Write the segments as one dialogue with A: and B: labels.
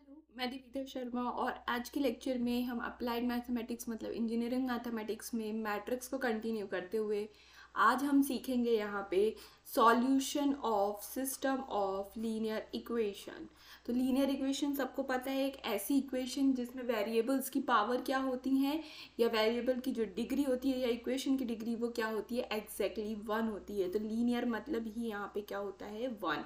A: Hello, मैं दीपिका शर्मा और आज के लेक्चर में हम अप्लाइड मैथमेटिक्स मतलब इंजीनियरिंग मैथमेटिक्स में मैट्रिक्स को कंटिन्यू करते हुए आज हम सीखेंगे यहाँ पे solution of system of linear equation. तो लीनियर इक्वेशन सबको पता है, एक ऐसी इक्वेशन जिसमें वेरिएबल्स की पावर क्या होती हैं या वेरिएबल की जो डिग्री होती है या इक्वेशन की डिग्री वो क्या होती है, एग्जैक्टली 1 होती है। तो लीनियर मतलब ही यहाँ पे क्या होता है, 1।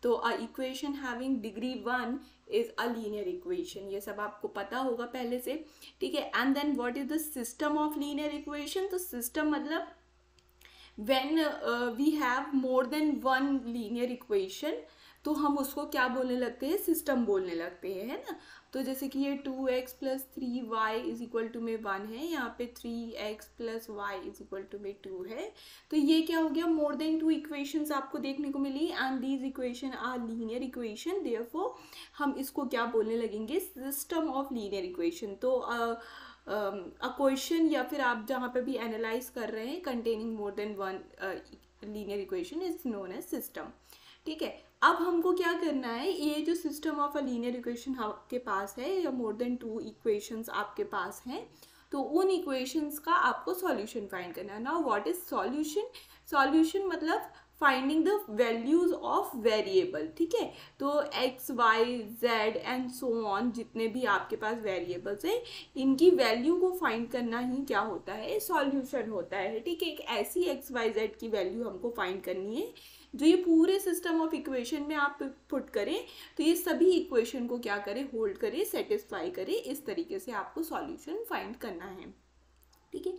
A: तो a equation having degree 1 is a linear equation. ये सब आपको पता होगा पहले से, ठीक है। And then what is the system of linear equation. तो सिस्टम मतलब when we have more than one linear equation तो हम उसको क्या बोलने लगते हैं, सिस्टम बोलने लगते हैं, है ना। तो जैसे कि ये 2x plus 3y is equal to में 1 है, यहाँ पे 3x plus y is equal to में 2 है। तो ये क्या हो गया, मोर देन 2 इक्वेशंस आपको देखने को मिली and these equation are linear equation. Therefore हम इसको क्या बोलने लगेंगे, सिस्टम ऑफ लीनियर इक्वेशन। तो अ क्वेश्चन या फिर आप जहाँ पे भी एनालाइज कर रहे हैं containing more than one linear equation is known as system, ठीक है। अब हमको क्या करना है, ये जो system of a linear equation आपके पास है या मोर देन 2 इक्वेशंस आपके पास हैं, तो उन इक्वेशंस का आपको सॉल्यूशन फाइंड करना है। Now what is solution. Solution मतलब finding the values of variable, ठीक है। तो X Y Z and so on जितने भी आपके पास वेरिएबल्स हैं इनकी वैल्यू को फाइंड करना ही क्या होता है, सॉल्यूशन होता है, ठीक है। एक ऐसी एक्स वाई जेड की वैल्यू हमको फाइंड करनी है जो ये पूरे सिस्टम ऑफ इक्वेशन में आप पुट करें तो ये सभी इक्वेशन को क्या करे, होल्ड करे, सेटिस्फाई करे। इस तरीके से आपको सॉल्यूशन फाइंड करना है, ठीक है।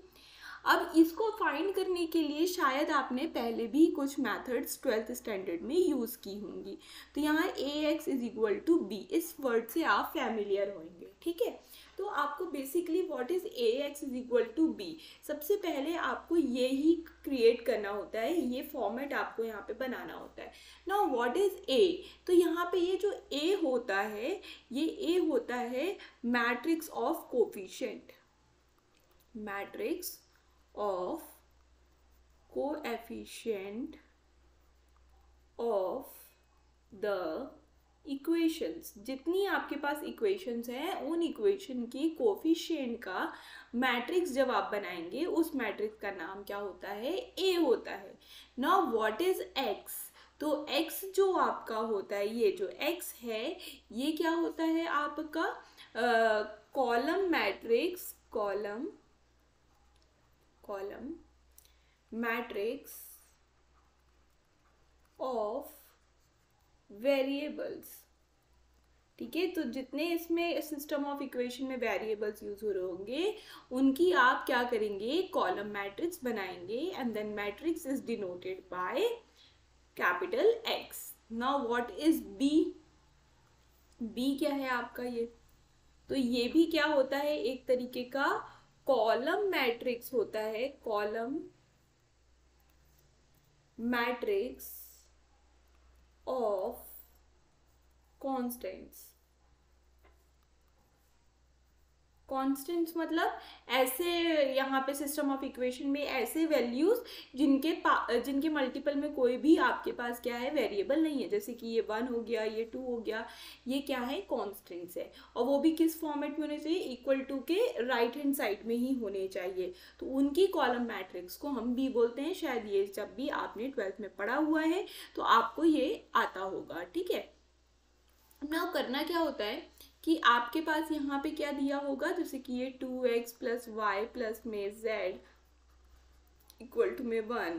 A: अब इसको फाइंड करने के लिए शायद आपने पहले भी कुछ मेथड्स 12th स्टैंडर्ड में यूज़ की होंगी। तो यहाँ A X is equal to B, इस वर्ड से आप फैमिलियर होंगे, ठीक है। तो आपको basically what is A X is equal to B, सबसे पहले आपको ये ही क्रिएट करना होता है, ये फॉर्मेट आपको यहाँ पे बनाना होता है। नाउ व्हाट इज ए। तो यहाँ पे ये जो ए होता है, ये ए होता है matrix of coefficient, matrix of coefficient of the equations। जितनी आपके पास इक्वेशंस हैं उन इक्वेशन की कोफिशिएंट का मैट्रिक्स जब आप बनाएंगे उस मैट्रिक्स का नाम क्या होता है, ए होता है। Now what is x. तो x जो आपका होता है, ये जो x है ये क्या होता है आपका column matrix, column matrix of variables, ठीक है। तो जितने इसमें सिस्टम ऑफ इक्वेशन में वेरिएबल्स यूज हो रहे होंगे उनकी आप क्या करेंगे, कॉलम मैट्रिक्स बनाएंगे and then matrix is denoted by capital X. Now what is B. B क्या है आपका, ये तो ये भी क्या होता है, एक तरीके का कॉलम मैट्रिक्स होता है, column matrix of constants. Constants मतलब ऐसे यहाँ पे सिस्टम ऑफ इक्वेशन में ऐसे वैल्यूज जिनके मल्टीपल में कोई भी आपके पास क्या है, वेरिएबल नहीं है। जैसे कि ये 1 हो गया, ये 2 हो गया, ये क्या है, कांस्टेंट्स है। और वो भी किस फॉर्मेट में होने चाहिए, इक्वल टू के राइट हैंड साइड में ही होने चाहिए। तो उनकी कॉलम मैट्रिक्स को हम बी बोलते हैं। शायद ये जब भी आपने 12th में पढ़ा हुआ है तो आपको ये आता होगा, ठीक है। नाउ करना क्या होता है कि आपके पास यहाँ पे क्या दिया होगा, जैसे कि ये 2x प्लस वाई प्लस में z इक्वल टू में 1,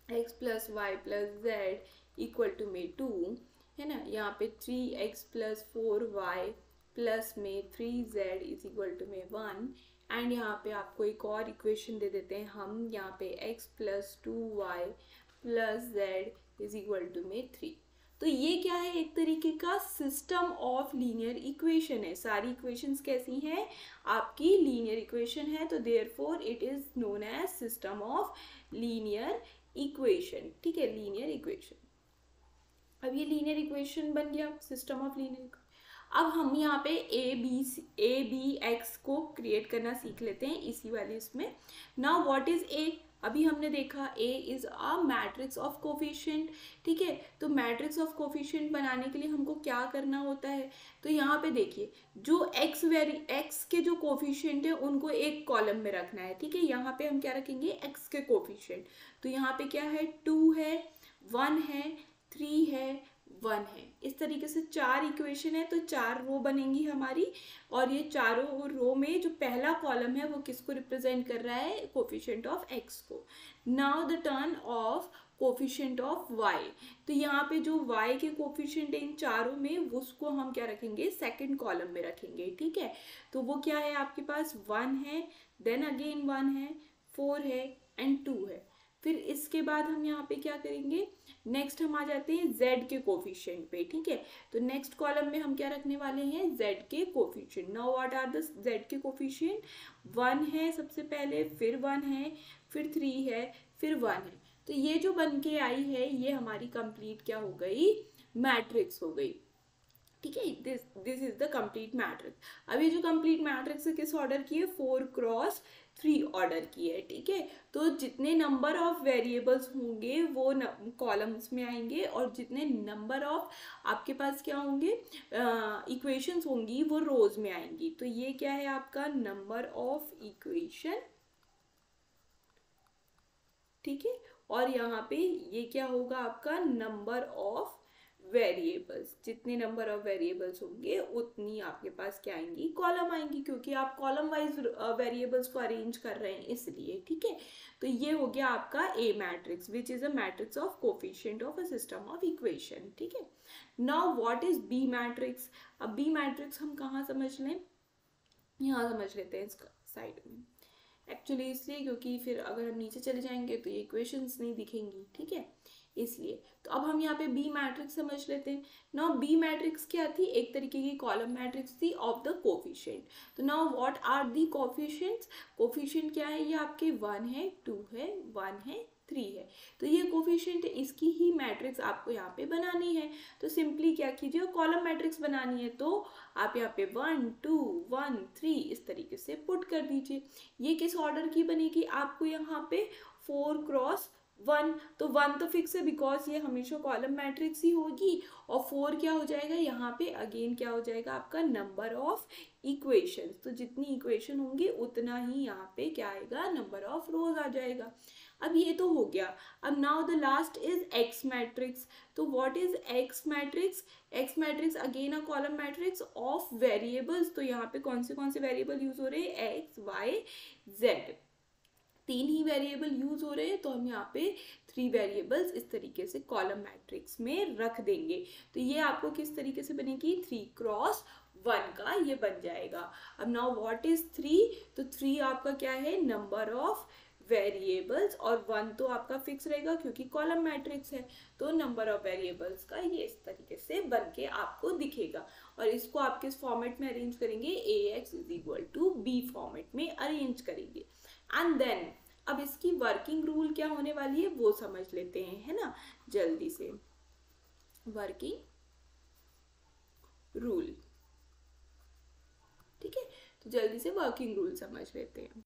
A: x plus y plus z equal to में 2, है ना। यहाँ पे 3x प्लस 4y प्लस में 3z इज इक्वल टू में 1 एंड यहाँ पे आपको एक और इक्वेशन दे देते हैं हम, यहाँ पे x plus 2y plus z is equal to में 3। तो ये क्या है, एक तरीके का सिस्टम ऑफ लीनियर इक्वेशन है। सारी इक्वेशंस कैसी हैं, आपकी लीनियर इक्वेशन है, तो therefore it is known as system of linear equation, ठीक है, लीनियर इक्वेशन। अब ये लीनियर इक्वेशन बन गया, सिस्टम ऑफ लीनियर। अब हम यहाँ पे ए बी एक्स को क्रिएट करना सीख लेते हैं इसी वाली इसमें। नाउ व्हाट इज ए। अभी हमने देखा A is a matrix of coefficient, ठीक है। तो मैट्रिक्स ऑफ कोफिशिएंट बनाने के लिए हमको क्या करना होता है, तो यहाँ पे देखिए जो x के जो कोफिशिएंट है उनको एक कॉलम में रखना है, ठीक है। यहाँ पे हम क्या रखेंगे, x के कोफिशिएंट। तो यहाँ पे क्या है, 2 है, 1 है, 3 है, 1 है। इस तरीके से 4 इक्वेशन है, तो 4 रो बनेंगी हमारी। और ये चारों रो में जो पहला कॉलम है वो किसको रिप्रेजेंट कर रहा है, कोफिशिएंट ऑफ x को। Now the turn off coefficient of y। तो यहाँ पे जो y के कोफिशिएंट है इन चारों में, उसको हम क्या रखेंगे, सेकंड कॉलम में रखेंगे, ठीक है। तो वो क्या है, आपके पास 1 है, देन अगेन 1 है, 4 है एंड 2 है। फिर इसके बाद हम यहाँ पे क्या करेंगे, नेक्स्ट हम आ जाते हैं z के कोफिशिएंट पे, ठीक है। तो नेक्स्ट कॉलम में हम क्या रखने वाले हैं, z के coefficient. Now what are the z के कोफिशिएंट, 1 है सबसे पहले, फिर 1 है, फिर 3 है, फिर 1 है। तो ये जो बन के आई है ये हमारी कंप्लीट क्या हो गई, मैट्रिक्स हो गई, ठीक है। This is the complete matrix. अब ये जो कंप्लीट मैट्रिक्स है किस ऑर्डर की है, 4x3 ऑर्डर की है, ठीक है। तो जितने नंबर ऑफ वेरिएबल्स होंगे वो कॉलम्स में आएंगे, और जितने नंबर ऑफ आपके पास क्या होंगे, इक्वेशंस होंगी वो रोज में आएंगी। तो ये क्या है आपका नंबर ऑफ इक्वेशन, ठीक है। और यहाँ पे ये क्या होगा आपका नंबर ऑफ वेरिएबल्स। जितने नंबर ऑफ वेरिएबल्स होंगे उतनी आपके पास क्या आएंगी, कॉलम आएंगी, क्योंकि आप कॉलम वाइज वेरिएबल्स को अरेंज कर रहे हैं इसलिए, ठीक है। तो ये हो गया आपका A matrix, which is a matrix of coefficient of a system of equation, ठीक है। Now what is B matrix. अब बी मैट्रिक्स हम कहाँ समझ लें, यहाँ समझ लेते हैं इसका साइड में, एक्चुअली इसलिए क्योंकि फिर अगर हम नीचे चले जाएंगे तो ये इक्वेशंस नहीं दिखेंगी, ठीक है, इसलिए। तो अब हम यहाँ पे बी मैट्रिक्स समझ लेते हैं। नाउ बी मैट्रिक्स क्या थी, एक तरीके की कॉलम मैट्रिक्स थी ऑफ द कोफिशिएंट। तो now what are the coefficients, coefficient क्या है, ये आपके 1 है, 2 है, 1 है, 3 है। तो ये कोफिशिएंट है, इसकी ही मैट्रिक्स आपको यहाँ पे बनानी है। तो सिंपली क्या कीजिए, कॉलम मैट्रिक्स बनानी है तो आप यहाँ पे 1 2 1 3 इस तरीके से पुट कर दीजिए। ये किस ऑर्डर की बनेगी, आपको यहाँ पे 4x1, तो 1 तो फिक्स है बिकॉज ये हमेशा कॉलम मैट्रिक्स ही होगी, और 4 क्या हो जाएगा, यहाँ पे अगेन क्या हो जाएगा आपका नंबर ऑफ इक्वेशंस। तो जितनी इक्वेशन होंगी उतना ही यहाँ पे क्या आएगा, नंबर ऑफ रोज आ जाएगा। अब ये तो हो गया। अब now the last is X matrix. तो what is X matrix, X matrix again a column matrix of variables. तो यहाँ पे कौन से वेरिएबल यूज हो रहे हैं, एक्स वाई जेड, 3 ही वेरिएबल यूज हो रहे हैं। तो हम यहाँ पे 3 वेरिएबल्स इस तरीके से कॉलम मैट्रिक्स में रख देंगे। तो ये आपको किस तरीके से बनेगी, 3x1 का ये बन जाएगा। अब नाउ व्हाट इज 3, तो 3 आपका क्या है, नंबर ऑफ वेरिएबल्स, और 1 तो आपका फिक्स रहेगा क्योंकि कॉलम मैट्रिक्स है। तो नंबर ऑफ वेरिएबल्स का ये इस तरीके से बन के आपको दिखेगा। और इसको आप किस फॉर्मेट में अरेंज करेंगे, ax = b फॉर्मेट में अरेंज करेंगे। एंड देन अब इसकी वर्किंग रूल क्या होने वाली है वो समझ लेते हैं, है ना, जल्दी से। वर्किंग रूल, ठीक है, तो जल्दी से वर्किंग रूल समझ लेते हैं।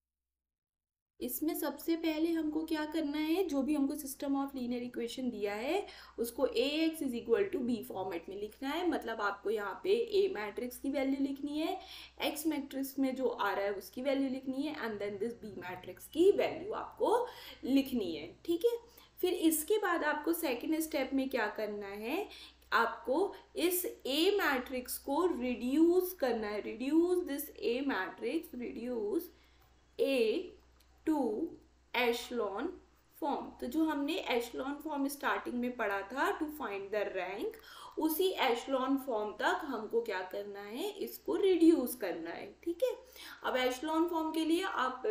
A: इसमें सबसे पहले हमको क्या करना है, जो भी हमको सिस्टम ऑफ लीनियर इक्वेशन दिया है उसको ax = b फॉर्मेट में लिखना है। मतलब आपको यहाँ पे a मैट्रिक्स की वैल्यू लिखनी है, x मैट्रिक्स में जो आ रहा है उसकी वैल्यू लिखनी है, and then this b matrix की वैल्यू आपको लिखनी है, ठीक है। फिर इसके बाद आपको सेकेंड स्टेप में क्या करना है, आपको इस a मैट्रिक्स को रिड्यूस करना है। Reduce this a matrix, reduce a to echelon form. तो जो हमने एशलॉन फॉर्म स्टार्टिंग में पढ़ा था, टू फाइंड द रैंक, उसी एशलॉन फॉर्म तक हमको क्या करना है, इसको रिड्यूस करना है, ठीक है। अब एशलॉन फॉर्म के लिए आप,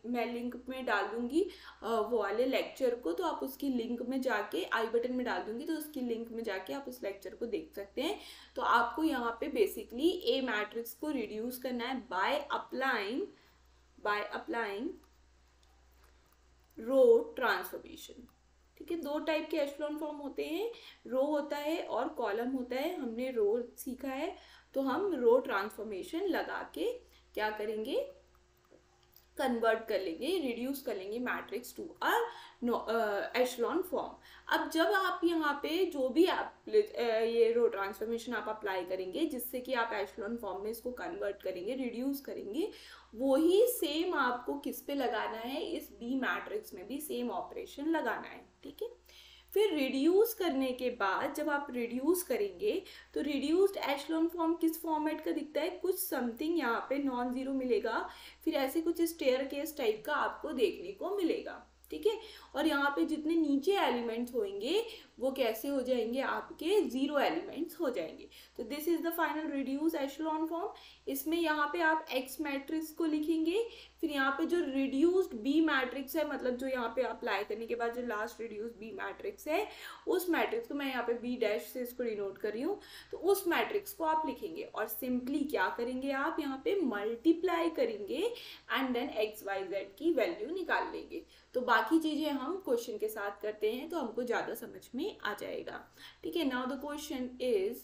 A: मैं लिंक में डाल दूंगी वो वाले लेक्चर को, तो आप उसकी लिंक में जाके, आई बटन में डाल दूंगी तो उसकी लिंक में जाके आप उस लेक्चर को देख सकते हैं। तो आपको यहाँ पे बेसिकली ए मैट्रिक्स को रिड्यूस करना है बाय अप्लाइंग रो ट्रांसफॉर्मेशन, ठीक है। 2 टाइप के एशलॉन फॉर्म होते हैं, रो होता है और कॉलम होता है। हमने रो सीखा है तो हम रो ट्रांसफॉर्मेशन लगा के क्या करेंगे, कन्वर्ट कर लेंगे, रिड्यूस कर लेंगे matrix to a echelon form. अब जब आप यहाँ पे जो भी आप ये रो ट्रांसफॉर्मेशन आप अप्लाई करेंगे जिससे कि आप एशलॉन फॉर्म में इसको कन्वर्ट करेंगे, रिड्यूस करेंगे, वही सेम आपको किस पे लगाना है, इस बी मैट्रिक्स में भी सेम ऑपरेशन लगाना है, ठीक है। फिर रिड्यूस करने के बाद जब आप रिड्यूस करेंगे तो रिड्यूस्ड एशलॉन फॉर्म किस फॉर्मेट का दिखता है, कुछ समथिंग यहाँ पे नॉन जीरो मिलेगा, फिर ऐसे कुछ स्टेयरकेस टाइप का आपको देखने को मिलेगा, ठीक है। और यहाँ पे जितने नीचे एलिमेंट्स होंगे वो कैसे हो जाएंगे, आपके जीरो एलिमेंट्स हो जाएंगे। तो this is the final reduce echelon form. इसमें यहाँ पे आप एक्स मैट्रिक्स को लिखेंगे, फिर यहाँ पे जो रिड्यूस्ड बी मैट्रिक्स है, मतलब जो यहाँ पे अप्लाई करने के बाद जो लास्ट रिड्यूस्ड बी मैट्रिक्स है, उस मैट्रिक्स को मैं यहाँ पे बी डैश से इसको डिनोट कर रही हूँ, तो उस मैट्रिक्स को आप लिखेंगे और सिंपली क्या करेंगे, आप यहाँ पे मल्टीप्लाई करेंगे and then X Y Z की वैल्यू निकाल लेंगे। तो बाकी चीजें हम क्वेश्चन के साथ करते हैं तो हमको ज्यादा समझ में आ जाएगा, ठीक है। नाउ द क्वेश्चन इज,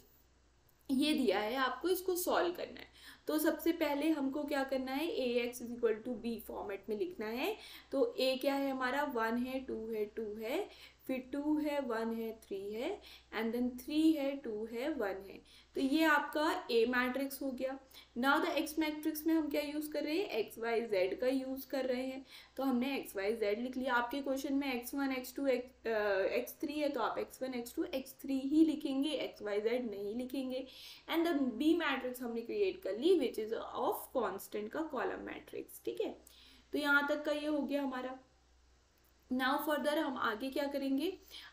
A: ये दिया है आपको, इसको सॉल्व करना है। तो सबसे पहले हमको क्या करना है, A X is equal to B format में लिखना है। तो ए क्या है हमारा, 1 है, 2 है, 2 है, फिर 2 है, 1 है, 3 है, एंड देन 3 है, 2 है, 1 है। तो ये आपका ए मैट्रिक्स हो गया। नाउ द एक्स मैट्रिक्स में हम क्या यूज कर रहे हैं, एक्स वाई जेड का यूज कर रहे हैं। तो हमने एक्स वाई जेड लिख लिया। आपके क्वेश्चन में x1 x2 x3 है तो आप x1 x2 x3 ही लिखेंगे, एक्स वाई जेड नहीं लिखेंगे। एंड द बी मैट्रिक्स हमने क्रिएट कर ली विच इज ऑफ कांस्टेंट का कॉलम मैट्रिक्स, ठीक है। तो यहाँ तक का ये हो गया हमारा। नाउ फर्दर हम आगे क्या करेंगे,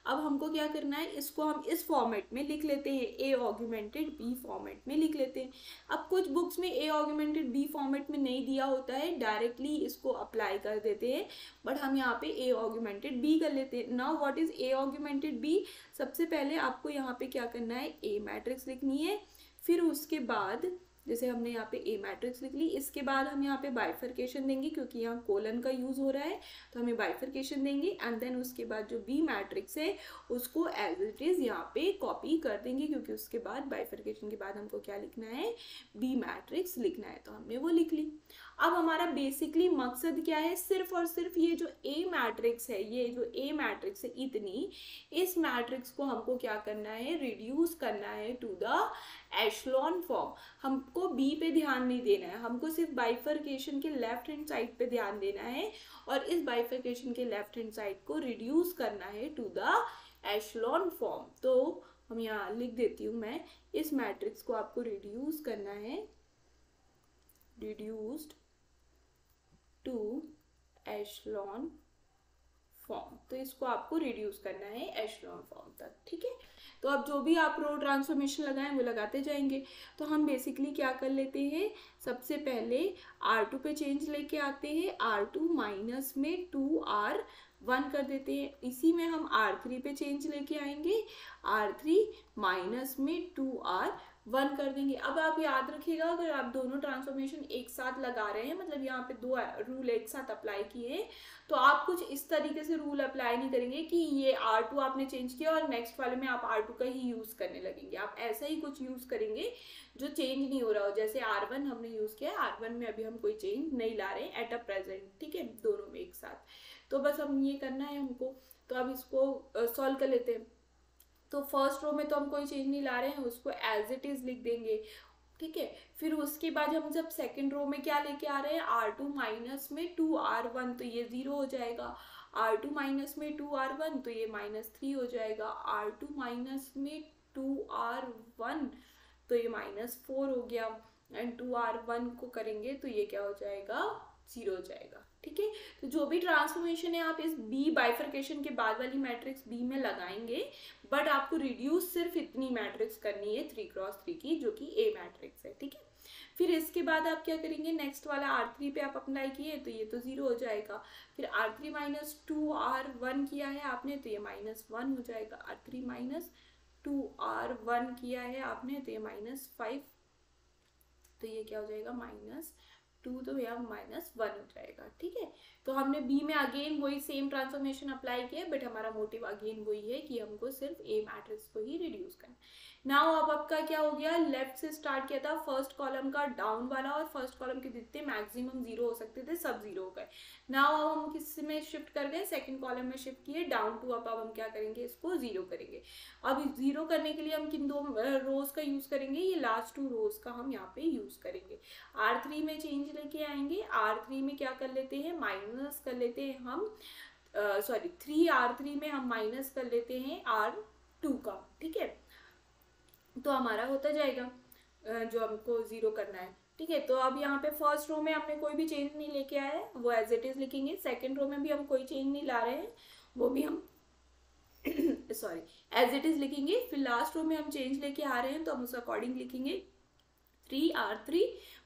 A: अब हमको क्या करना है, इसको हम इस फॉर्मेट में लिख लेते हैं, ए ऑग्यूमेंटेड बी फॉर्मेट में लिख लेते हैं। अब कुछ बुक्स में ए ऑग्यूमेंटेड बी फॉर्मेट में नहीं दिया होता है, डायरेक्टली इसको अप्लाई कर देते हैं, बट हम यहाँ पे ए ऑग्यूमेंटेड बी कर लेते हैं। Now what is A augmented B, सबसे पहले आपको यहाँ पे क्या करना है, ए मैट्रिक्स लिखनी है, फिर उसके बाद जैसे हमने यहाँ पे ए मैट्रिक्स लिख ली, इसके बाद हम यहाँ पे बाइफर्केशन देंगे क्योंकि यहाँ कोलन का यूज हो रहा है, तो हमें बाइफर्केशन देंगे एंड देन उसके बाद जो बी मैट्रिक्स है उसको एज इट इज यहाँ पे कॉपी कर देंगे क्योंकि उसके बाद बाइफर्केशन के बाद हमको क्या लिखना है, बी मैट्रिक्स लिखना है, तो हमने वो लिख ली। अब हमारा बेसिकली मकसद क्या है, सिर्फ और सिर्फ ये जो ए मैट्रिक्स है, ये जो ए मैट्रिक्स है इतनी, इस मैट्रिक्स को हमको क्या करना है, रिड्यूस करना है टू द एशलॉन फॉर्म। हमको बी पे ध्यान नहीं देना है, हमको सिर्फ बाइफर्केशन के लेफ्ट हैंड साइड पे ध्यान देना है और इस बाइफर्केशन के लेफ्ट हैंड साइड को रिड्यूस करना है टू द एशलॉन फॉर्म। तो हम यहाँ लिख देती हूँ मैं, इस मैट्रिक्स को आपको रिड्यूस करना है, रिड्यूस्ड टू एशलॉन फॉर्म। तो इसको आपको रिड्यूस करना है एशलॉन फॉर्म तक, ठीक है। तो अब जो भी आप रो ट्रांसफॉर्मेशन लगाएं वो लगाते जाएंगे। तो हम बेसिकली क्या कर लेते हैं, सबसे पहले R2 पे चेंज लेके आते हैं, R2 माइनस में 2R1 कर देते हैं। इसी में हम R3 पे चेंज लेके आएंगे, R3 माइनस में 2R1 कर देंगे। अब आप याद रखिएगा, अगर आप दोनों ट्रांसफॉर्मेशन एक साथ लगा रहे हैं, मतलब यहाँ पे दो रूल एक साथ अप्लाई किए, तो आप कुछ इस तरीके से रूल अप्लाई नहीं करेंगे कि ये R2 आपने चेंज किया और नेक्स्ट वाले में आप R2 का ही यूज करने लगेंगे। आप ऐसा ही कुछ यूज करेंगे जो चेंज नहीं हो रहा हो, जैसे R1 हमने यूज किया, R1 में अभी हम कोई चेंज नहीं ला रहे हैं एट अ प्रेजेंट, ठीक है, दोनों में एक साथ। तो बस हम ये करना है हमको। तो अब इसको सॉल्व कर लेते हैं। तो फर्स्ट रो में तो हम कोई चेंज नहीं ला रहे हैं, उसको एज इट इज लिख देंगे, ठीक है। फिर उसके बाद हम जब सेकंड रो में क्या लेके आ रहे हैं, R2 माइनस में 2R1, तो ये 0 हो जाएगा। R2 माइनस में 2R1 तो ये -3 हो जाएगा। R2 माइनस में 2R1 तो ये -4 हो गया। एंड 2R1 को करेंगे तो ये क्या हो जाएगा, 0 हो जाएगा, ठीक है। तो जो भी ट्रांसफॉर्मेशन है आप इस बी बाइफर्केशन के बाद वाली मैट्रिक्स बी में लगाएंगे, बट आपको रिड्यूस सिर्फ इतनी मैट्रिक्स करनी है 3x3 की, जो कि ए मैट्रिक्स है, ठीक है। फिर इसके बाद आप क्या करेंगे, नेक्स्ट वाला R3 पे आप अप्लाई किए तो ये तो 0 हो जाएगा। फिर R3 माइनस 2R1 किया है आपने तो ये -1 हो जाएगा। R3 माइनस 2R1 किया है आपने तो ये -5, तो ये क्या हो जाएगा, -2, तो यहाँ -1 हो जाएगा, ठीक है। तो हमने बी में अगेन वही सेम ट्रांसफॉर्मेशन अप्लाई किया, बट हमारा मोटिव अगेन वही है कि हमको सिर्फ ए मैट्रिक्स को ही रिड्यूस करना है। नाउ अब आपका क्या हो गया, लेफ्ट से स्टार्ट किया था, फर्स्ट कॉलम का डाउन वाला और फर्स्ट कॉलम के जितने मैक्सिमम जीरो हो सकते थे सब जीरो हो गए। नाउ अब हम किस में शिफ्ट कर गए, सेकंड कॉलम में शिफ्ट किए डाउन टू अप। अब हम क्या करेंगे, इसको जीरो करेंगे। अब जीरो करने के लिए हम किन दो रोज का यूज करेंगे, ये लास्ट टू रोज का हम यहाँ पे यूज करेंगे। R3 में चेंज लेके आएंगे, R3 में क्या कर लेते हैं, माइनस कर लेते हैं हम, सॉरी 3R3 में हम माइनस कर लेते हैं R2 का, ठीक है। तो हमारा होता जाएगा जो हमको जीरो करना है, ठीक है। तो अब यहाँ पे फर्स्ट रो में हमने कोई भी चेंज नहीं लेके आया है, वो एज इट इज लिखेंगे। सेकंड रो में भी हम कोई चेंज नहीं ला रहे हैं, वो भी हम सॉरी एज इट इज लिखेंगे। फिर लास्ट रो में हम चेंज लेके आ रहे हैं तो हम उस अकॉर्डिंग लिखेंगे। 3R3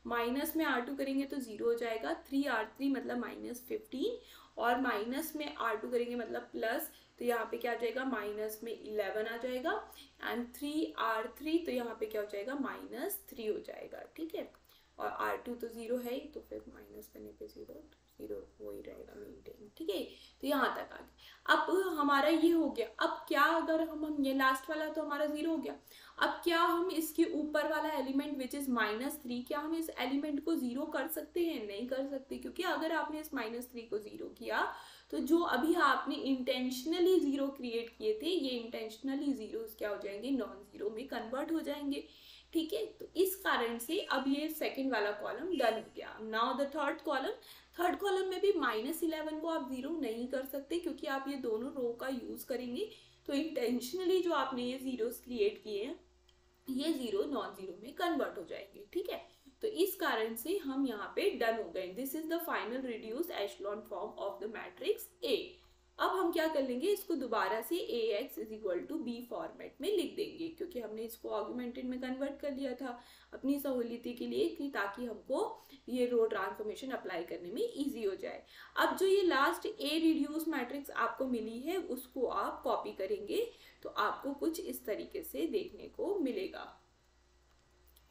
A: माइनस में R2 करेंगे तो जीरो हो जाएगा। 3R3 मतलब -15 और माइनस में R2 करेंगे मतलब प्लस, तो यहाँ पे क्या आ जाएगा, माइनस में 11 आ जाएगा। एंड 3R3 तो यहाँ पे क्या हो जाएगा, -3 हो जाएगा, ठीक है। और R2 तो जीरो है ही, तो फिर माइनस करने पे जीरो वो ही रहेगा मेंटेन, ठीक है। तो यहाँ तक आ गया। अब हमारा ये हो गया। अब क्या अगर हम ये लास्ट वाला तो हमारा जीरो हो गया। अब क्या हम इसके ऊपर वाला एलिमेंट विच इज -3, क्या हम इस एलिमेंट को जीरो कर सकते हैं, नहीं कर सकते, क्योंकि अगर आपने इस -3 को जीरो किया तो जो अभी आपने इंटेंशनली जीरो क्रिएट किए थे, ये इंटेंशनली जीरोस क्या हो जाएंगे, नॉन जीरो में कन्वर्ट हो जाएंगे, ठीक है। तो इस कारण से अब ये सेकंड वाला कॉलम डन हो गया। नाउ द थर्ड कॉलम में भी -11 को आप जीरो नहीं कर सकते, क्योंकि आप ये दोनों रो का यूज करेंगे। तो इंटेंशनली जो आपने ये जीरोस क्रिएट किए हैं, ये जीरो नॉन जीरो में कन्वर्ट हो जाएंगे, ठीक है। तो इस कारण से हम यहाँ पे डन हो गए। This is the final reduced echelon form of the matrix A. अब हम क्या कर लेंगे, इसको दोबारा से AX = B फॉर्मेट में लिख देंगे, क्योंकि हमने इसको ऑगमेंटेड में कन्वर्ट कर लिया था अपनी सहूलियत के लिए, कि ताकि हमको ये रो ट्रांसफॉर्मेशन अप्लाई करने में इजी हो जाए। अब जो ये लास्ट A रिड्यूस मैट्रिक्स आपको मिली है, उसको आप कॉपी करेंगे तो आपको कुछ इस तरीके से देखने को मिलेगा,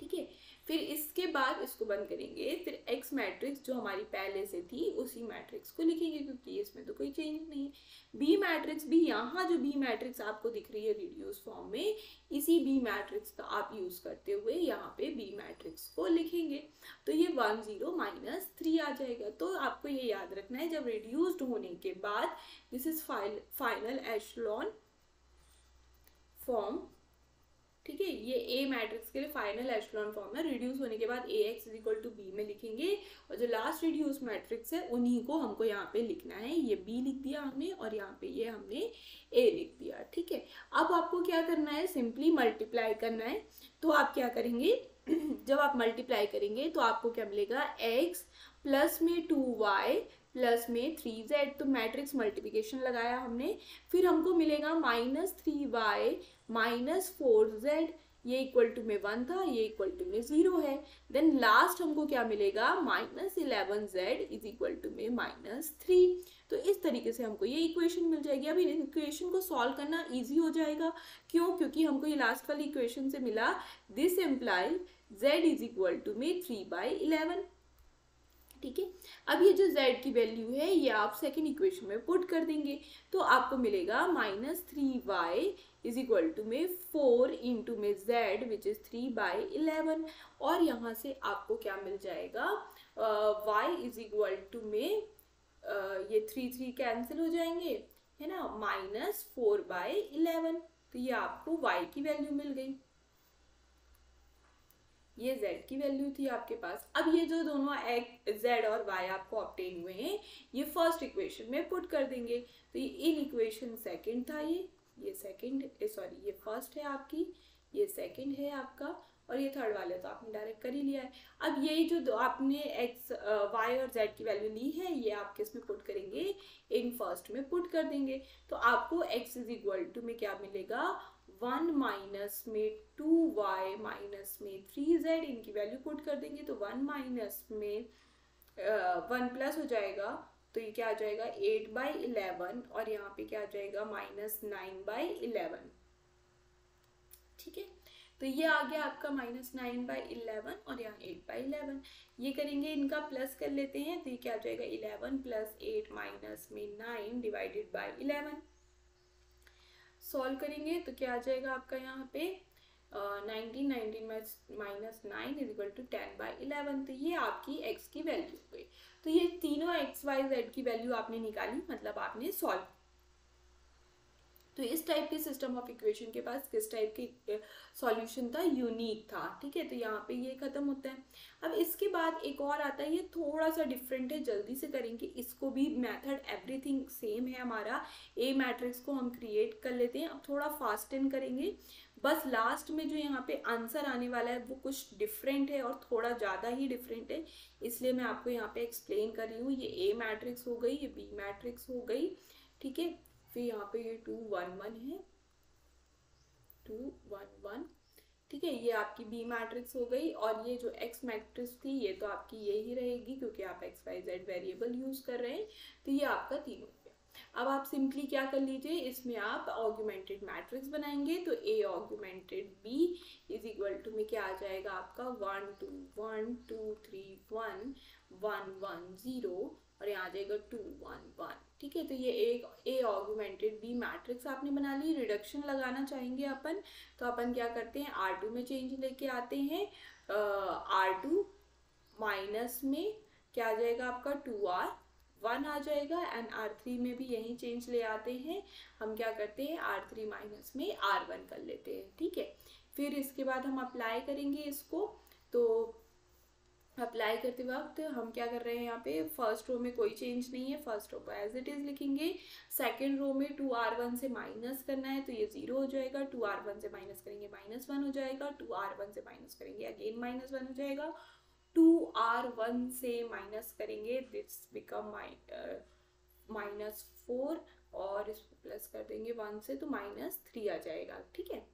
A: ठीक है। फिर इसके बाद इसको बंद करेंगे, फिर X मैट्रिक्स जो हमारी पहले से थी उसी मैट्रिक्स को लिखेंगे, क्योंकि इसमें तो कोई चेंज नहीं है। B मैट्रिक्स भी, यहाँ जो B मैट्रिक्स आपको दिख रही है रिड्यूस फॉर्म में, इसी B मैट्रिक्स का आप यूज करते हुए यहाँ पे B मैट्रिक्स को लिखेंगे। तो ये 1 0 -3 आ जाएगा। तो आपको ये याद रखना है, जब रिड्यूस्ड होने के बाद दिस इज फाइनल एशेलॉन फॉर्म, ठीक है। ये A मैट्रिक्स के लिए फाइनल एशेलॉन फॉर्म है। रिड्यूस होने के बाद AX = B में लिखेंगे, और जो लास्ट रिड्यूस मैट्रिक्स है उन्हीं को हमको यहाँ पे लिखना है। ये B लिख दिया हमने, और यहाँ पे ये हमने A लिख दिया, ठीक है। अब आपको क्या करना है, सिंपली मल्टीप्लाई करना है। तो आप क्या करेंगे, जब आप मल्टीप्लाई करेंगे तो आपको क्या मिलेगा, X प्लस में 2Y प्लस में 3Z। तो मैट्रिक्स मल्टीप्लिकेशन लगाया हमने, फिर हमको मिलेगा -3Y -4Z, ये इक्वल टू में 1 था, ये इक्वल टू में 0 है। देन लास्ट हमको क्या मिलेगा, -11Z इक्वल टू में -3। तो इस तरीके से हमको ये इक्वेशन मिल जाएगी। अब इन इक्वेशन को सॉल्व करना इजी हो जाएगा। क्यों, क्योंकि हमको ये लास्ट वाली इक्वेशन से मिला, this imply Z equal to में 3/11, ठीक है। अब ये जो Z की वैल्यू है ये आप सेकेंड इक्वेशन में पुट कर देंगे, तो आपको मिलेगा -3Y इक्वल टू में 4 इंटू में Z विच इज 3/11। और यहाँ से आपको क्या मिल जाएगा, Y इक्वल टू में ये 3 कैंसिल हो जाएंगे, है ना, -4/11। तो ये आपको Y की वैल्यू मिल गई, ये Z की वैल्यू थी आपके पास। अब ये जो दोनों Z और Y आपको ऑब्टेन हुए हैं, ये फर्स्ट इक्वेशन में पुट कर देंगे। तो ये इन इक्वेशन सेकंड था, ये सेकंड, सॉरी ये फर्स्ट है आपकी, ये सेकंड है आपका, और ये थर्ड वाले तो आपने डायरेक्ट कर ही लिया है। अब यही जो आपने Y और Z की वैल्यू ली है, ये आप किस में पुट करेंगे, इन फर्स्ट में पुट कर देंगे। तो आपको X इक्वल टू में क्या मिलेगा, 1 माइनस में 2Y माइनस में 3Z, इनकी वैल्यू पुट कर देंगे तो 1 माइनस में 1 प्लस हो जाएगा, तो ये क्या आ जाएगा 8/11, और यहाँ पे क्या आ जाएगा -9/11, ठीक है। तो ये आ गया आपका -9/11 और यहाँ 8/11। ये करेंगे, इनका प्लस कर लेते हैं, तो ये क्या आ जाएगा 11 + 8 माइनस में 9 डिवाइडेड बाय 11। सॉल्व करेंगे तो क्या आ जाएगा आपका यहाँ पे माइनस 9 इज इक्वल टू 10/11। तो ये आपकी x की वैल्यू हो गई। तो ये तीनों x y z की वैल्यू आपने निकाली, मतलब आपने सॉल्व। तो इस टाइप के सिस्टम ऑफ इक्वेशन के पास किस टाइप के सॉल्यूशन था, यूनिक था। ठीक है, तो यहाँ पे ये खत्म होता है। अब इसके बाद एक और आता है, ये थोड़ा सा डिफरेंट है, जल्दी से करेंगे इसको भी। मेथड एवरीथिंग सेम है हमारा। ए मैट्रिक्स को हम क्रिएट कर लेते हैं, अब थोड़ा फास्ट इन करेंगे। बस लास्ट में जो यहाँ पे आंसर आने वाला है वो कुछ डिफरेंट है और थोड़ा ज़्यादा ही डिफरेंट है, इसलिए मैं आपको यहाँ पे एक्सप्लेन कर रही हूँ। ये ए मैट्रिक्स हो गई, ये बी मैट्रिक्स हो गई। ठीक है, फिर यहाँ पे ये 2 1 1 है, 2 1 1। ठीक है, ये आपकी बी मैट्रिक्स हो गई। और ये जो एक्स मैट्रिक्स थी ये तो आपकी यही रहेगी, क्योंकि आप X Y Z variable use कर रहे हैं। तो ये आपका 3 हो गया। अब आप सिंपली क्या कर लीजिए, इसमें आप ऑगुमेंटेड मैट्रिक्स बनाएंगे। तो A augmented B is equal to में क्या आ जाएगा आपका 1 2 1 2 3 1 1 1 0 और यहाँ आ जाएगा 2 1 1। ठीक है, तो ये एक ए ऑगुमेंटेड बी मैट्रिक्स आपने बना ली। रिडक्शन लगाना चाहेंगे अपन, तो अपन क्या करते हैं, R2 में चेंज लेके आते हैं। R2 माइनस में क्या आ जाएगा आपका 2R1 आ जाएगा, एंड R3 में भी यही चेंज ले आते हैं। हम क्या करते हैं, R3 माइनस में R1 कर लेते हैं। ठीक है, फिर इसके बाद हम अप्लाई करेंगे इसको। तो अप्लाई करते वक्त हम क्या कर रहे हैं, यहाँ पे फर्स्ट रो में कोई चेंज नहीं है, फर्स्ट रो को एज इट इज लिखेंगे। सेकंड रो में 2R1 से माइनस करना है, तो ये 0 हो जाएगा। 2R1 से माइनस करेंगे -1 हो जाएगा। 2R1 से माइनस करेंगे अगेन -1 हो जाएगा। 2R1 से माइनस करेंगे, दिस बिकम -4 और इसको प्लस कर देंगे 1 से, तो -3 आ जाएगा। ठीक है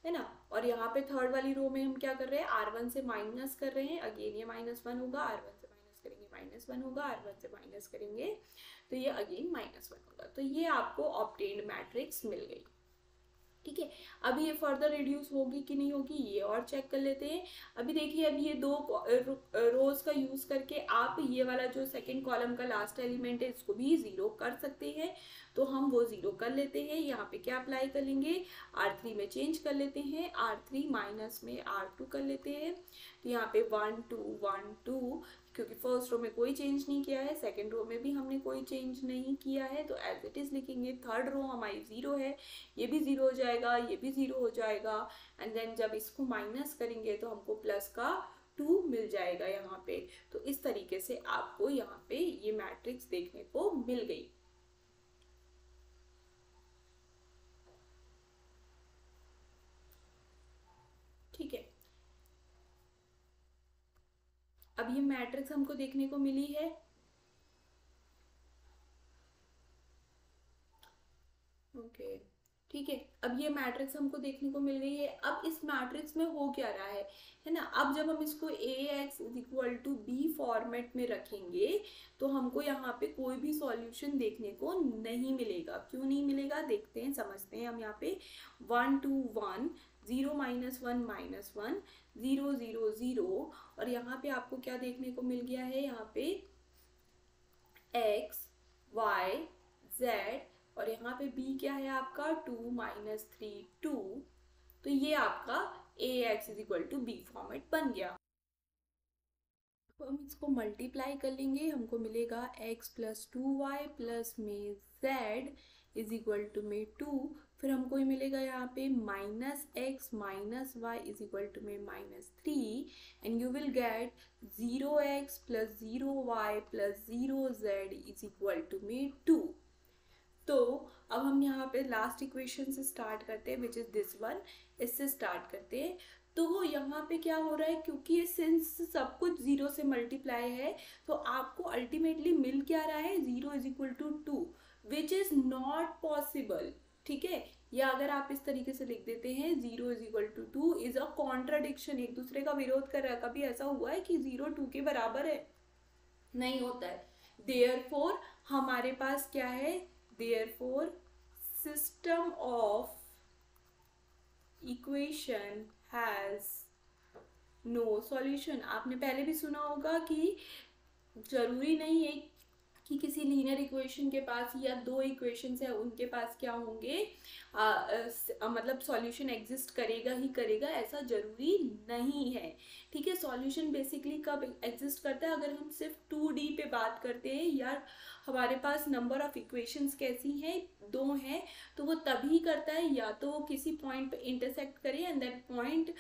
A: ना। और यहाँ पे थर्ड वाली रो में हम क्या कर रहे हैं, R1 से माइनस कर रहे हैं, अगेन ये -1 होगा। R1 से माइनस करेंगे -1 होगा, R1 से माइनस करेंगे तो ये अगेन -1 होगा। तो ये आपको ऑब्टेन्ड मैट्रिक्स मिल गई। ठीक है, अभी ये फर्दर रिड्यूस होगी कि नहीं होगी ये और चेक कर लेते हैं। अभी देखिए, अभी ये 2 रोज का यूज करके आप ये वाला जो सेकंड कॉलम का लास्ट एलिमेंट है इसको भी 0 कर सकते हैं। तो हम वो 0 कर लेते हैं। यहाँ पे क्या अप्लाई कर लेंगे, R3 में चेंज कर लेते हैं, R3 माइनस में R2 कर लेते हैं। तो यहाँ पे 1 2 1 2, क्योंकि फर्स्ट रो में कोई चेंज नहीं किया है, सेकंड रो में भी हमने कोई चेंज नहीं किया है, तो एज इट इज लिखेंगे। थर्ड रो हमारी 0 है, ये भी 0 हो जाएगा, ये भी 0 हो जाएगा। एंड देन जब इसको माइनस करेंगे तो हमको प्लस का 2 मिल जाएगा यहाँ पे। तो इस तरीके से आपको यहाँ पे ये मैट्रिक्स देखने को मिल गई। ठीक है, अब ये मैट्रिक्स हमको देखने को मिली है। ओके, ठीक है, अब ये मैट्रिक्स हमको देखने को मिल गई है। अब इस मैट्रिक्स में हो क्या रहा है ना। अब जब हम इसको AX is equal to B format में रखेंगे तो हमको यहाँ पे कोई भी सॉल्यूशन देखने को नहीं मिलेगा। क्यों नहीं मिलेगा, देखते हैं, समझते हैं हम। यहाँ पे 1 2 1 0 -1 -1 0 0 0 और यहाँ पे आपको क्या देखने को मिल गया है, यहाँ पे x y z और यहाँ पे b क्या है आपका 2 -3 2। तो ये आपका AX is equal to B format बन गया। तो हम इसको मल्टीप्लाई कर लेंगे, हमको मिलेगा x प्लस 2y प्लस में z इज इक्वल टू में 2। फिर हमको मिलेगा यहाँ पे -x minus y is equal to में -3 and you will get 0x plus 0y plus 0z is equal to में 2। तो अब हम यहाँ पे लास्ट इक्वेशन से स्टार्ट करते हैं, विच इज दिस वन। इससे स्टार्ट करते हैं। तो यहाँ पे क्या हो रहा है, क्योंकि सिंस सब कुछ 0 से मल्टीप्लाई है तो आपको अल्टीमेटली मिल क्या रहा है, 0 is equal to 2, which is not possible. ठीक है, या अगर आप इस तरीके से लिख देते हैं 0 is equal to 2 is a contradiction, एक दूसरे का विरोध कर रहा है। कभी ऐसा हुआ है कि 0 2 के बराबर है, नहीं होता है। देयरफॉर हमारे पास क्या है, therefore system of equation has no solution। आपने पहले भी सुना होगा कि जरूरी नहीं है कि किसी लीनियर इक्वेशन के पास या दो इक्वेशंस है उनके पास क्या होंगे, मतलब सॉल्यूशन एग्जिस्ट करेगा ही करेगा, ऐसा जरूरी नहीं है। ठीक है, सॉल्यूशन बेसिकली कब एग्जिस्ट करता है, अगर हम सिर्फ 2D पे बात करते हैं या हमारे पास नंबर ऑफ इक्वेशंस कैसी हैं, दो हैं, तो वो तभी करता है या तो वो किसी पॉइंट पे इंटरसेक्ट करे एंड दैट पॉइंट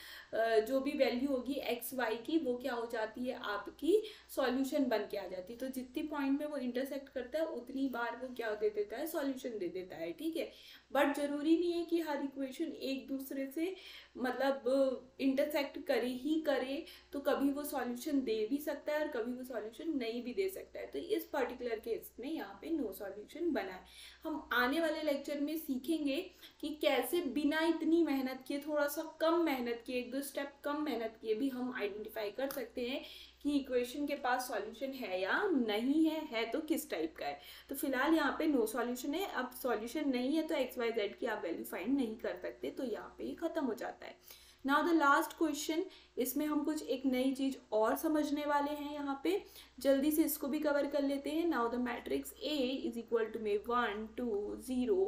A: जो भी वैल्यू होगी एक्स वाई की वो क्या हो जाती है, आपकी सॉल्यूशन बन के आ जाती है। तो जितनी पॉइंट में वो इंटरसेक्ट करता है उतनी बार वो क्या दे देता है, सॉल्यूशन दे देता है। ठीक है, बट जरूरी नहीं है कि हर इक्वेशन एक दूसरे से मतलब इंटरसेक्ट करे ही करे, तो कभी वो सॉल्यूशन दे भी सकता है और कभी वो सॉल्यूशन नहीं भी दे सकता है। तो इस पर्टिकुलर केस में यहाँ पे नो सॉल्यूशन बना है। हम आने वाले लेक्चर में सीखेंगे कि कैसे बिना इतनी मेहनत किए, थोड़ा सा कम मेहनत किए, एक दो स्टेप कम मेहनत किए भी हम आइडेंटिफाई कर सकते हैं कि इक्वेशन के पास सॉल्यूशन है या नहीं है तो किस टाइप का है। तो फिलहाल यहाँ पे नो सॉल्यूशन है, अब सॉल्यूशन नहीं है तो एक्स वाई जेड की आप वैल्यू फाइंड नहीं कर सकते, तो यहाँ पे ही खत्म हो जाता है। नाउ द लास्ट क्वेश्चन, इसमें हम कुछ एक नई चीज और समझने वाले हैं, यहाँ पे जल्दी से इसको भी कवर कर लेते हैं। Now the matrix A is equal to में 1 2 0,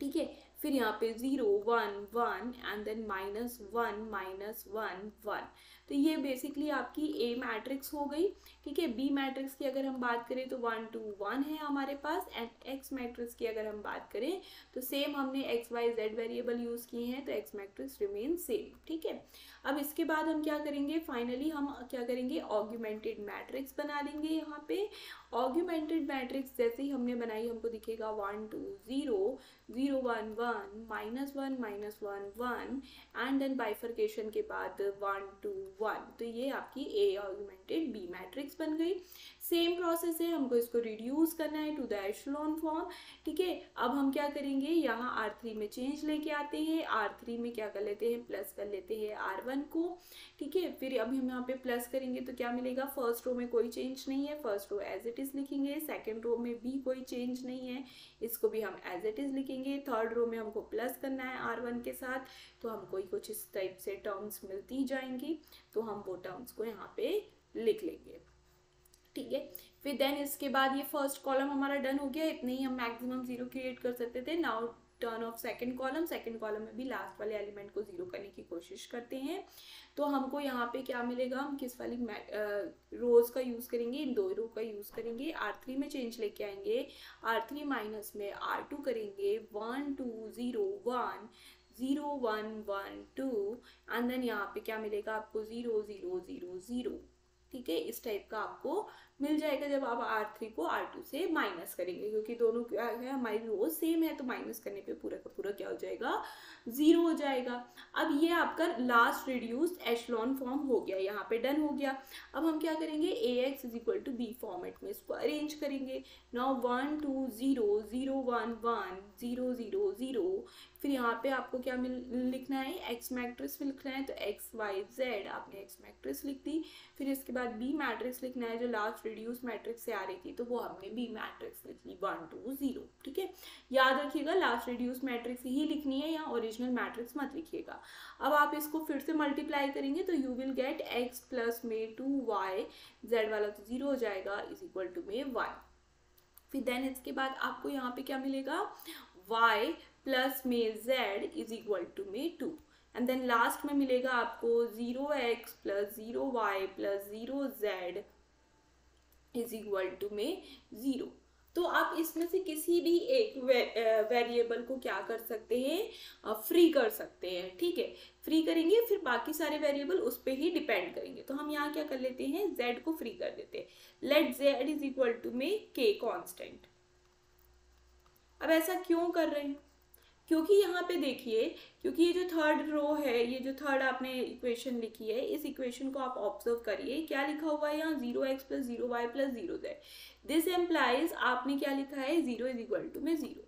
A: ठीक है, फिर यहाँ पे 0 1 1 एंड देन -1 -1 1, तो ये बेसिकली आपकी A मैट्रिक्स हो गई। ठीक है, B मैट्रिक्स की अगर हम बात करें तो 1 2 1 है हमारे पास, एंड X मैट्रिक्स की अगर हम बात करें तो सेम हमने X Y Z variable use किए हैं, तो X मैट्रिक्स रिमेन सेम। ठीक है, अब इसके बाद हम क्या करेंगे, फाइनली हम क्या करेंगे, ऑग्यूमेंटेड मैट्रिक्स बना लेंगे। यहाँ पे ऑग्यूमेंटेड मैट्रिक्स जैसे ही हमने बनाई हमको दिखेगा 1 2 0 0 1 1 -1 -1 1 एंड देन बाइफर्केशन के बाद 1 2 1, तो ये आपकी A ऑग्यूमेंटेड B मैट्रिक्स बन गई। सेम प्रोसेस है, हमको इसको रिड्यूस करना है टू द एशेलॉन फॉर्म। ठीक है, अब हम क्या करेंगे, यहाँ R3 में चेंज लेके आते हैं, R3 में क्या कर लेते हैं, प्लस कर लेते हैं R1 को। ठीक है, फिर अब हम यहाँ पे प्लस करेंगे तो क्या मिलेगा, फर्स्ट रो में कोई चेंज नहीं है, first row as it is लिखेंगे, सेकेंड रो में भी कोई चेंज नहीं है, इसको भी हम एज इट इज लिखेंगे, थर्ड रो में हमको प्लस करना है R1 के साथ, तो हमको कुछ इस टाइप से टर्म्स मिलती जाएंगी, तो हम वो टर्म्स को यहाँ पे लिख लेंगे। ठीक है, फिर देन इसके बाद ये फर्स्ट कॉलम हमारा डन हो गया, इतने ही हम मैक्सिमम 0 क्रिएट कर सकते थे। Now turn off second column में भी लास्ट वाले एलिमेंट को 0 करने की कोशिश करते हैं, तो हमको यहाँ पे क्या मिलेगा, हम किस वाली रोज का यूज करेंगे, इन दो रो का यूज करेंगे, R3 में चेंज लेके आएंगे, R3 माइनस में R2 करेंगे, 1 2 0 1 0 1 1 2 एंड देन यहाँ पे क्या मिलेगा आपको 0 0 0 0। ठीक है, इस टाइप का आपको मिल जाएगा जब आप R3 को R2 से माइनस करेंगे, क्योंकि दोनों क्या है, हमारी रो सेम है, तो माइनस करने पे पूरा का पूरा क्या हो जाएगा, 0 हो जाएगा। अब ये आपका लास्ट रिड्यूस्ड एशेलॉन फॉर्म हो गया, यहाँ पे डन हो गया। अब हम क्या करेंगे, AX is equal to B format में इसको अरेंज करेंगे। नाउ 1 2 0 0 1 1 0 0 0, फिर यहाँ पे आपको क्या लिखना है, X मैट्रिक्स लिखना है, तो X Y Z आपने X मैट्रिक्स लिख दी। फिर इसके बाद B मैट्रिक्स लिखना है, जो लास्ट रिड्यूस मैट्रिक्स से आ रही थी, तो वो हमने B मैट्रिक्स लिख ली 1 2 0। ठीक है, याद रखिएगा लास्ट रिड्यूस मैट्रिक्स ही लिखनी है, या ओरिजिनल मैट्रिक्स मत लिखिएगा। अब आप इसको फिर से मल्टीप्लाई करेंगे तो you will gate X plus में 2Y, Z वाला तो 0 हो जाएगा, इज इक्वल टू में 1। फिर देन इसके बाद आपको यहाँ पे क्या मिलेगा, Y प्लस में Z इज इक्वल टू में 2, एंड देन लास्ट में मिलेगा आपको 0x plus 0y plus 0z is equal to में 0। तो आप इसमें से किसी भी एक वेरिएबल को क्या कर सकते हैं, फ्री कर सकते हैं। ठीक है, फ्री करेंगे फिर बाकी सारे वेरिएबल उस पर ही डिपेंड करेंगे, तो हम यहाँ क्या कर लेते हैं, z को फ्री कर देते हैं, let z is equal to में k कांस्टेंट। अब ऐसा क्यों कर रहे हैं, क्योंकि यहाँ पे देखिए, क्योंकि ये जो थर्ड रो है, ये जो थर्ड आपने इक्वेशन लिखी है, इस इक्वेशन को आप ऑब्जर्व करिए, क्या लिखा हुआ है यहाँ, 0x plus 0y plus 0z। This implies आपने क्या लिखा है, 0 इज इक्वल टू में 0।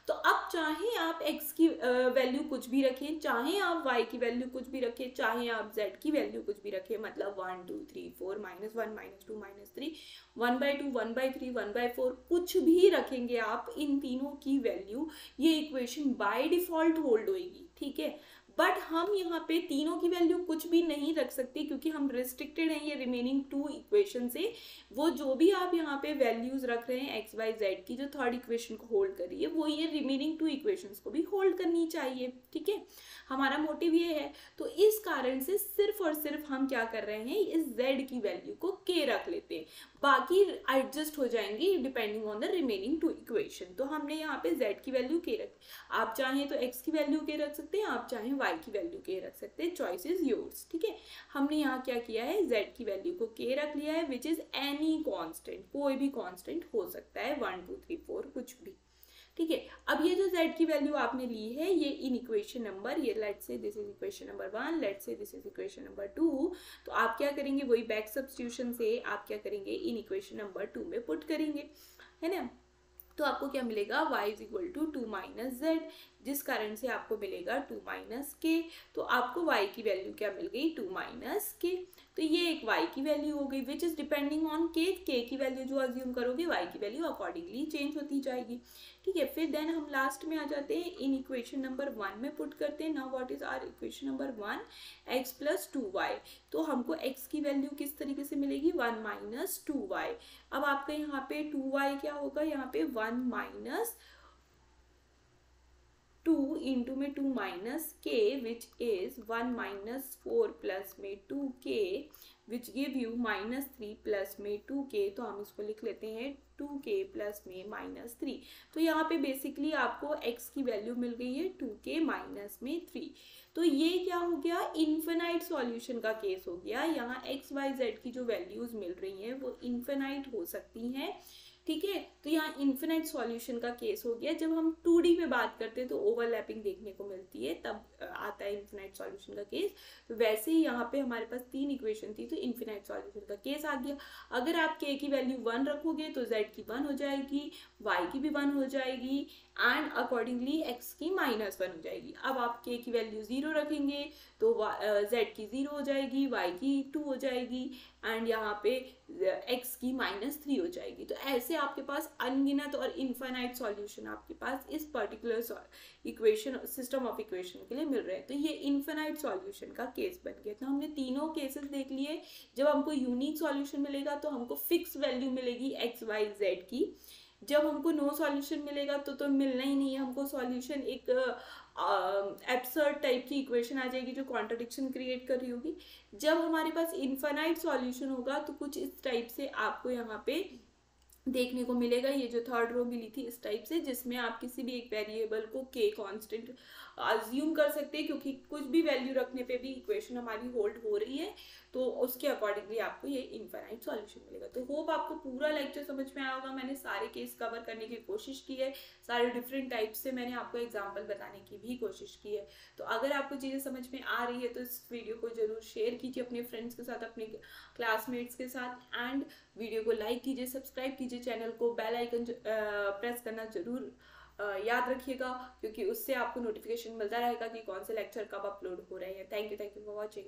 A: तो अब चाहे आप x की वैल्यू कुछ भी रखें, चाहे आप y की वैल्यू कुछ भी रखें, चाहे आप z की वैल्यू कुछ भी रखें, मतलब 1 2 3 4 -1 -2 -3 1/2 1/3 1/4 कुछ भी रखेंगे आप, इन तीनों की वैल्यू ये इक्वेशन बाय डिफॉल्ट होल्ड होएगी। ठीक है, बट हम यहाँ पे तीनों की वैल्यू कुछ भी नहीं रख सकते क्योंकि हम रिस्ट्रिक्टेड हैं ये रिमेनिंग 2 इक्वेशन से। वो जो भी आप यहाँ पे वैल्यूज रख रहे हैं एक्स वाई जेड की जो थर्ड इक्वेशन को होल्ड कर रही है वो ये रिमेनिंग 2 इक्वेशंस को भी होल्ड करनी चाहिए, ठीक है, हमारा मोटिव ये है। तो इस कारण से सिर्फ और सिर्फ हम क्या कर रहे हैं, इस z की वैल्यू को k रख लेते हैं, बाकी एडजस्ट हो जाएंगी depending on the remaining 2 equation. तो हमने यहाँ पे z की वैल्यू k रख, आप चाहें तो x की वैल्यू k रख सकते हैं, आप चाहें y की वैल्यू k रख सकते हैं, चॉइस इज योर्स, ठीक है। हमने यहाँ क्या किया है, z की वैल्यू को k रख लिया है विच इज एनी कांस्टेंट, कोई भी कांस्टेंट हो सकता है, 1 2 3 4 कुछ भी, ठीक है। अब ये जो z की वैल्यू आपने ली है ये इन इक्वेशन नंबर, ये let's say this is equation number 1, let's say this is equation number 2, तो आप क्या करेंगे, वही बैक सब्स्टिट्यूशन से आप क्या करेंगे, इन इक्वेशन नंबर 2 में पुट करेंगे, है ना। तो आपको क्या मिलेगा, y is equal to 2 minus Z, जिस कारण से आपको मिलेगा 2 माइनस के। तो आपको y की वैल्यू क्या मिल गई, 2 माइनस के। तो ये एक y की वैल्यू हो गई which is depending on k की वैल्यू जो अज्यूम करोगे y की वैल्यू अकॉर्डिंगली चेंज होती जाएगी, ठीक है। फिर देन हम लास्ट में आ जाते हैं, इन इक्वेशन नंबर 1 में पुट करते हैं। Now what is our equation number 1, x plus 2y। तो हमको x की वैल्यू किस तरीके से मिलेगी, 1 माइनस 2y। अब आपका यहाँ पे 2y क्या होगा, यहाँ पे 1 माइनस 2 इंटू में 2 minus k which is 1 minus 4 plus में 2k which give you minus 3 plus में 2k। तो हम इसको लिख लेते हैं 2k प्लस में माइनस 3। तो यहाँ पे बेसिकली आपको x की वैल्यू मिल गई है 2k माइनस में 3। तो ये क्या हो गया, इन्फिनाइट सॉल्यूशन का केस हो गया। यहाँ x y z की जो वैल्यूज मिल रही हैं वो इन्फिनाइट हो सकती हैं, ठीक है। तो यहाँ इन्फिनाइट सॉल्यूशन का केस हो गया। जब हम 2D में बात करते हैं तो ओवरलैपिंग देखने को मिलती है, तब आता है इन्फिनाइट सॉल्यूशन का केस। तो वैसे ही यहाँ पे हमारे पास 3 इक्वेशन थी तो इन्फिनाइट सॉल्यूशन का केस आ गया। अगर आप k की वैल्यू 1 रखोगे तो z की 1 हो जाएगी, y की भी 1 हो जाएगी एंड अकॉर्डिंगली x की माइनस 1 हो जाएगी। अब आप k की वैल्यू 0 रखेंगे तो z की 0 हो जाएगी, y की 2 हो जाएगी एंड यहाँ पे x की माइनस 3 हो जाएगी। तो ऐसे आपके पास अनगिनत और इनफाइनाइट सॉल्यूशन आपके पास इस particular equation system of equation के लिए मिल रहे हैं। तो ये इनफाइनाइट सॉल्यूशन का केस बन गया। तो हमने तीनों केसेस देख लिए। जब हमको यूनिक सॉल्यूशन मिलेगा तो हमको फिक्स वैल्यू मिलेगी एक्स वाई जेड की। जब हमको नो सॉल्यूशन मिलेगा तो मिलना ही नहीं है, हमको सॉल्यूशन एक एब्सर्ड टाइप की इक्वेशन आ जाएगी जो कॉन्ट्रडिक्शन क्रिएट कर रही होगी। जब हमारे पास इनफाइनाइट सॉल्यूशन होगा तो कुछ इस टाइप से आपको यहाँ पे देखने को मिलेगा। ये जो थर्ड रो मिली थी इस टाइप से, जिसमें आप किसी भी एक वेरिएबल को k कांस्टेंट अज्यूम कर सकते हैं क्योंकि कुछ भी वैल्यू रखने पे भी इक्वेशन हमारी होल्ड हो रही है, तो उसके अकॉर्डिंगली आपको ये इनफाइनाइट सॉल्यूशन मिलेगा। तो होप आपको पूरा लेक्चर समझ में आया होगा। मैंने सारे केस कवर करने की कोशिश की है, सारे डिफरेंट टाइप से मैंने आपको एग्जाम्पल बताने की भी कोशिश की है। तो अगर आपको चीज़ें समझ में आ रही है तो इस वीडियो को जरूर शेयर कीजिए अपने फ्रेंड्स के साथ, अपने क्लासमेट्स के साथ एंड वीडियो को लाइक कीजिए, सब्सक्राइब कीजिए चैनल को, बेल आइकन प्रेस करना जरूर याद रखिएगा क्योंकि उससे आपको नोटिफिकेशन मिलता रहेगा कि कौन से लेक्चर कब अपलोड हो रहे हैं। Thank you for watching.